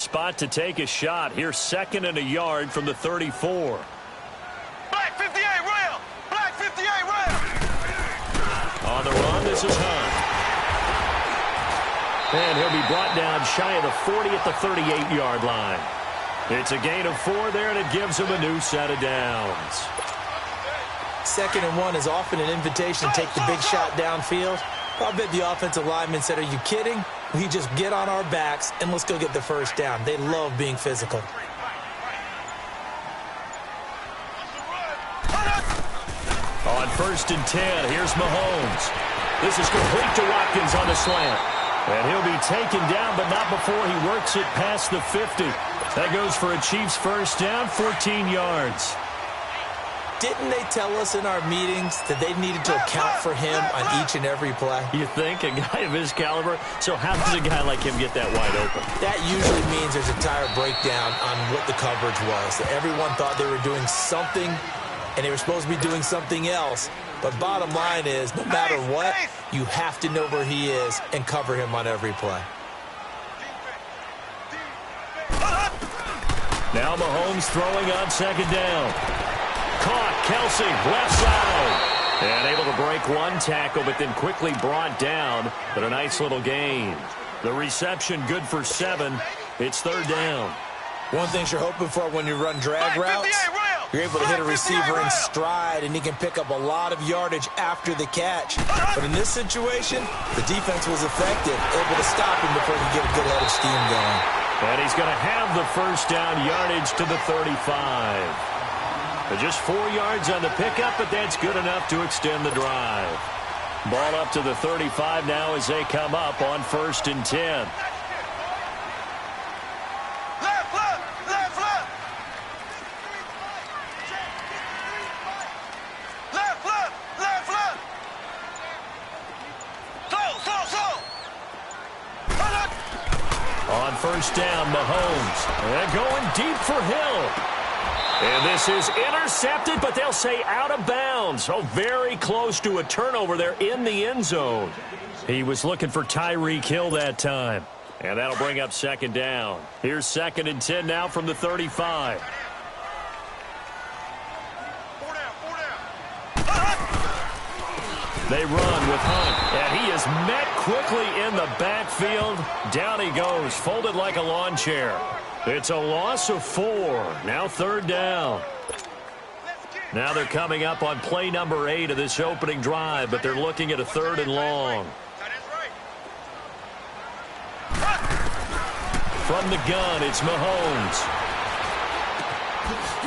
spot to take a shot. Here's 2nd and a yard from the 34. Black 58 rail! Black 58 rail! On the run, this is Hunt. And he'll be brought down shy of the 40 at the 38-yard line. It's a gain of 4 there, and it gives him a new set of downs. 2nd and 1 is often an invitation to take the big shot downfield. I bet the offensive lineman said, are you kidding? We just get on our backs and let's go get the first down. They love being physical. On 1st and 10, here's Mahomes. This is complete to Watkins on the slant. And he'll be taken down, but not before he works it past the 50. That goes for a Chiefs first down, 14 yards. Didn't they tell us in our meetings that they needed to account for him on each and every play? You think? A guy of his caliber? So how does a guy like him get that wide open? That usually means there's a tire breakdown on what the coverage was. That everyone thought they were doing something, and they were supposed to be doing something else. But bottom line is, no matter what, you have to know where he is and cover him on every play. Now Mahomes throwing on 2nd down. Caught, Kelsey, left side. And able to break one tackle, but then quickly brought down. But a nice little gain. The reception good for 7. It's 3rd down. One thing you're hoping for when you run drag routes, you're able to hit a receiver in stride, and he can pick up a lot of yardage after the catch. But in this situation, the defense was effective, able to stop him before he could get a good head of steam going. And he's going to have the first down yardage to the 35. But just 4 yards on the pickup, but that's good enough to extend the drive. Ball up to the 35 now as they come up on 1st and 10. On 1st down, Mahomes. And going deep for Hill. And this is intercepted, but they'll say out of bounds. So very close to a turnover there in the end zone. He was looking for Tyreek Hill that time. And that'll bring up 2nd down. Here's 2nd and 10 now from the 35. They run with Hunt, and he is met quickly in the backfield. Down he goes, folded like a lawn chair. It's a loss of 4. Now 3rd down. Now they're coming up on play number 8 of this opening drive, but they're looking at a 3rd and long. From the gun, it's Mahomes.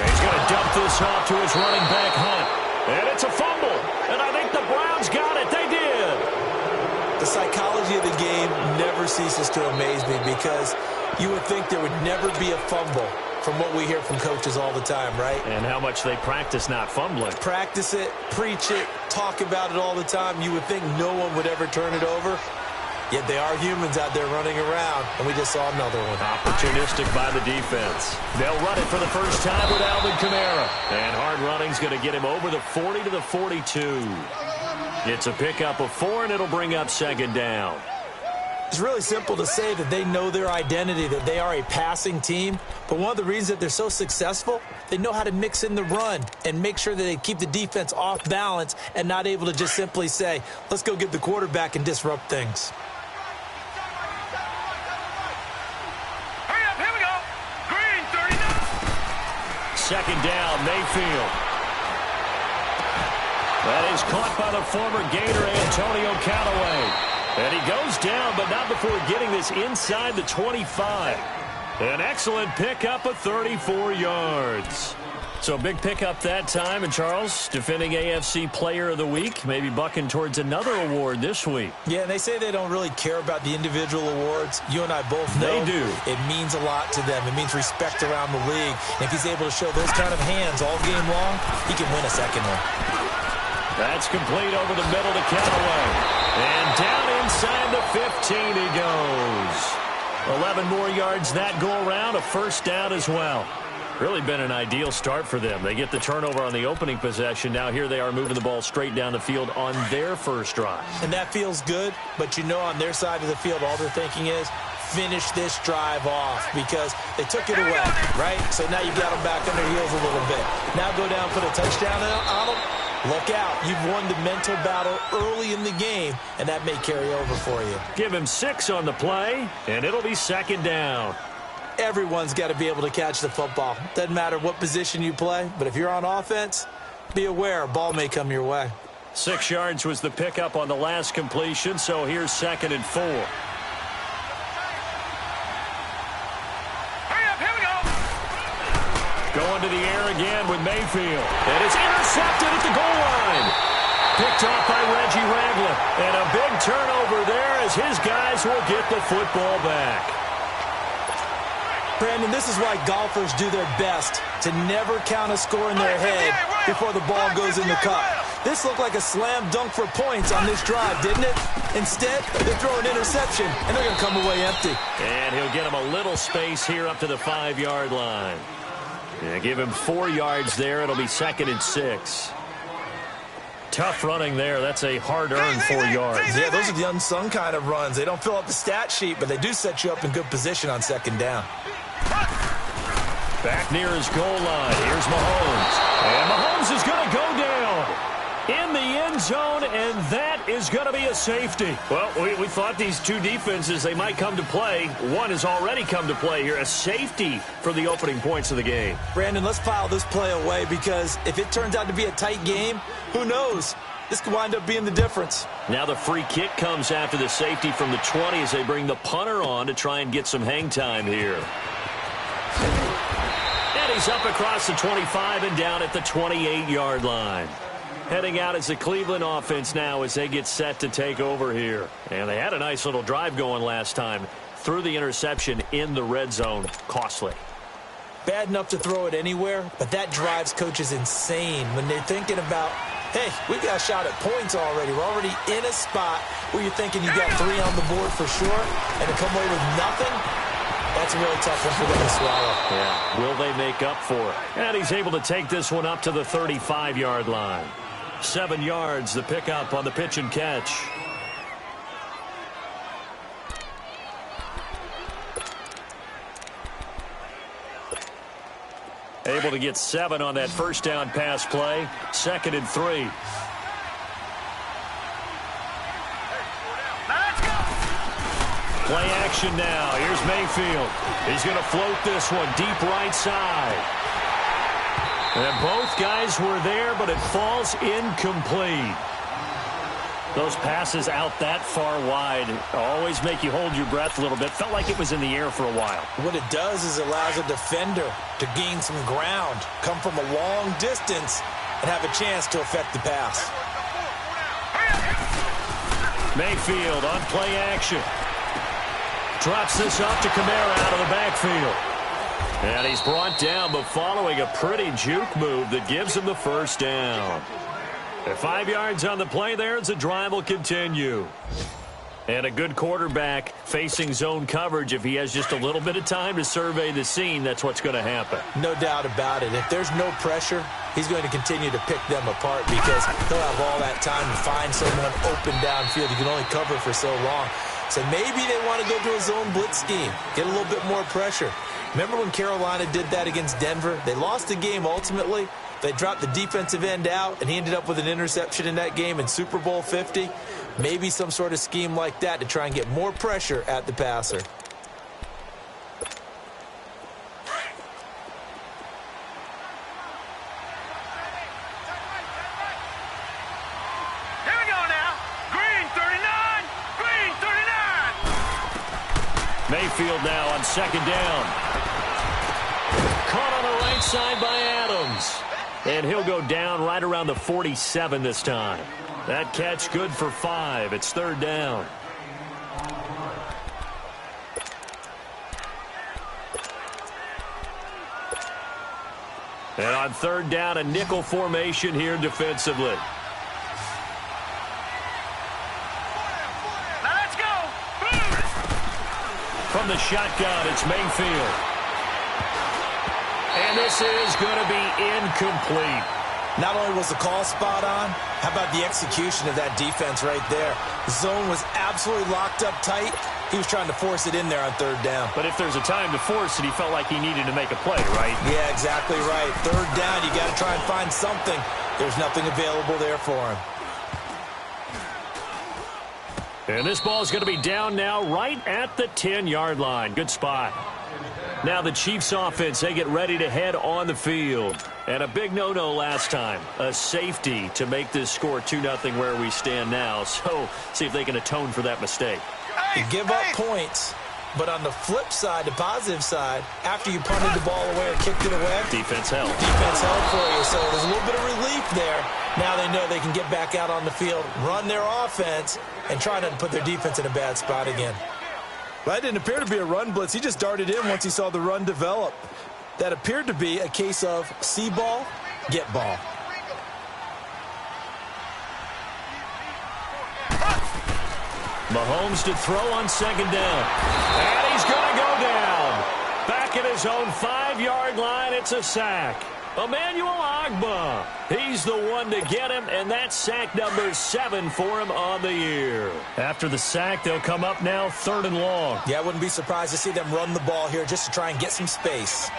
He's going to dump this off to his running back, Hunt. And it's a fumble. And I think the Browns got it. They did. The psychology of the game never ceases to amaze me, because you would think there would never be a fumble from what we hear from coaches all the time, right? And how much they practice not fumbling. Practice it, preach it, talk about it all the time. You would think no one would ever turn it over. Yet they are humans out there running around, and we just saw another one. Opportunistic by the defense. They'll run it for the first time with Alvin Kamara. And hard running's going to get him over the 40 to the 42. It's a pickup of 4, and it'll bring up 2nd down. It's really simple to say that they know their identity, that they are a passing team. But one of the reasons that they're so successful, they know how to mix in the run and make sure that they keep the defense off balance and not able to just simply say, let's go get the quarterback and disrupt things. Hurry up, here we go. Green, 39. 2nd down, Mayfield. That is caught by the former Gator Antonio Callaway. And he goes down, but not before getting this inside the 25. An excellent pickup of 34 yards. So big pickup that time. And Charles, defending AFC Player of the Week, maybe bucking towards another award this week. Yeah, and they say they don't really care about the individual awards. You and I both know they do. It means a lot to them. It means respect around the league. And if he's able to show those kind of hands all game long, he can win a second one. That's complete over the middle to Callaway. And down inside the 15 he goes. 11 more yards that go around, a first down as well. Really been an ideal start for them. They get the turnover on the opening possession. Now here they are moving the ball straight down the field on their first drive. And that feels good, but you know on their side of the field all they're thinking is finish this drive off because they took it away, right? So now you got them back on their heels a little bit. Now go down, put a touchdown on them. Look out. You've won the mental battle early in the game, and that may carry over for you. Give him 6 on the play, and it'll be 2nd down. Everyone's got to be able to catch the football. Doesn't matter what position you play, but if you're on offense, be aware a ball may come your way. 6 yards was the pickup on the last completion, so here's 2nd and 4. Hurry up, here we go. Going to the air again with Mayfield. And it's intercepted at the goal line. Picked off by Reggie Ragland. And a big turnover there as his guys will get the football back. Brandon, this is why golfers do their best to never count a score in their head before the ball goes in the cup. This looked like a slam dunk for points on this drive, didn't it? Instead, they throw an interception, and they're going to come away empty. And he'll get him a little space here up to the 5-yard line. Yeah, give him 4 yards there. It'll be 2nd and 6. Tough running there. That's a hard-earned 4 yards. Yeah, those are the unsung kind of runs. They don't fill up the stat sheet, but they do set you up in good position on 2nd down. Back near his goal line. Here's Mahomes. And Mahomes is going to go down in the end zone, and that is going to be a safety. Well, we thought these two defenses, they might come to play. One has already come to play here. A safety for the opening points of the game. Brandon, let's file this play away because if it turns out to be a tight game, who knows? This could wind up being the difference. Now the free kick comes after the safety from the 20 as they bring the punter on to try and get some hang time here. And he's up across the 25 and down at the 28-yard line. Heading out as the Cleveland offense now as they get set to take over here. And they had a nice little drive going last time. Threw the interception in the red zone. Costly. Bad enough to throw it anywhere, but that drives coaches insane when they're thinking about, hey, we've got a shot at points already. We're already in a spot where you're thinking you got 3 on the board for sure, and to come away with nothing, that's a really tough one for them to swallow. Yeah, will they make up for it? And he's able to take this one up to the 35-yard line. 7 yards, the pickup on the pitch and catch. Able to get 7 on that first down pass play. 2nd and 3. Play action now. Here's Mayfield. He's going to float this one deep right side. And both guys were there, but it falls incomplete. Those passes out that far wide always make you hold your breath a little bit. Felt like it was in the air for a while. What it does is it allows a defender to gain some ground, come from a long distance, and have a chance to affect the pass. Mayfield on play action. Drops this off to Kamara out of the backfield. And he's brought down, but following a pretty juke move that gives him the first down. At 5 yards on the play there as the drive will continue. And a good quarterback facing zone coverage. If he has just a little bit of time to survey the scene, that's what's going to happen. No doubt about it. If there's no pressure, he's going to continue to pick them apart because he'll have all that time to find someone open downfield. You can only cover for so long. So maybe they want to go to a zone blitz scheme, get a little bit more pressure. Remember when Carolina did that against Denver? They lost the game ultimately. They dropped the defensive end out, and he ended up with an interception in that game in Super Bowl 50. Maybe some sort of scheme like that to try and get more pressure at the passer. Here we go now. Green 39. Green 39. Mayfield now on 2nd down. Caught on the right side by Adams. And he'll go down right around the 47 this time. That catch good for 5. It's 3rd down. And on 3rd down, a nickel formation here defensively. Now let's go. From the shotgun, it's Mayfield. And this is going to be incomplete. Not only was the call spot on, how about the execution of that defense right there? The zone was absolutely locked up tight. He was trying to force it in there on third down. But if there's a time to force it, he felt like he needed to make a play, right? Yeah, exactly right. Third down, you got to try and find something. There's nothing available there for him. And this ball is going to be down now right at the 10-yard line. Good spot. Now the Chiefs offense, they get ready to head on the field. And a big no-no last time, a safety to make this score 2-0 where we stand now. So see if they can atone for that mistake. You give up points, but on the flip side, the positive side, after you punted the ball away or kicked it away, defense held. Defense held for you, so there's a little bit of relief there. Now they know they can get back out on the field, run their offense, and try not to put their defense in a bad spot again. Well, that didn't appear to be a run blitz. He just darted in once he saw the run develop. That appeared to be a case of see ball, get ball. Mahomes to throw on second down. And he's going to go down. Back at his own 5-yard line, it's a sack. Emmanuel Ogbah. He's the one to get him, and that's sack number 7 for him on the year. After the sack, they'll come up now 3rd and long. Yeah, I wouldn't be surprised to see them run the ball here just to try and get some space.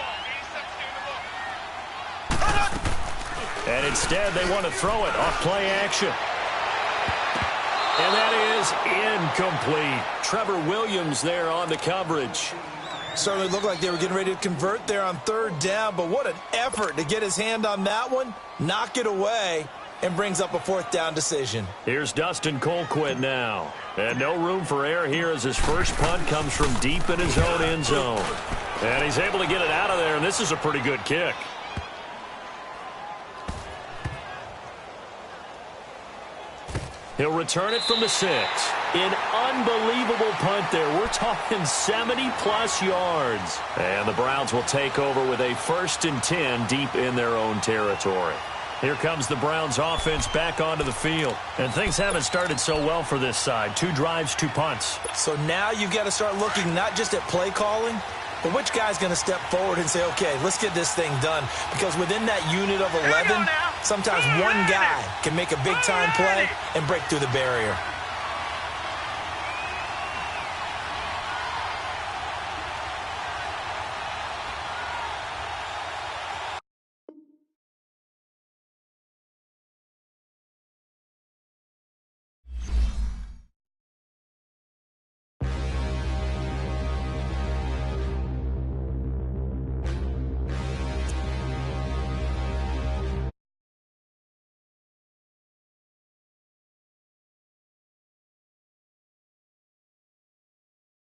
And instead, they want to throw it off play action. And that is incomplete. Trevor Williams there on the coverage. Certainly looked like they were getting ready to convert there on 3rd down, but what an effort to get his hand on that one, knock it away, and brings up a 4th down decision. Here's Dustin Colquitt now. And no room for error here as his first punt comes from deep in his own end zone. And he's able to get it out of there, and this is a pretty good kick. He'll return it from the 6. An unbelievable punt there. We're talking 70-plus yards. And the Browns will take over with a 1st and 10 deep in their own territory. Here comes the Browns offense back onto the field. And things haven't started so well for this side. 2 drives, 2 punts. So now you've got to start looking not just at play calling, but which guy's going to step forward and say, okay, let's get this thing done. Because within that unit of 11, sometimes one guy can make a big-time play and break through the barrier.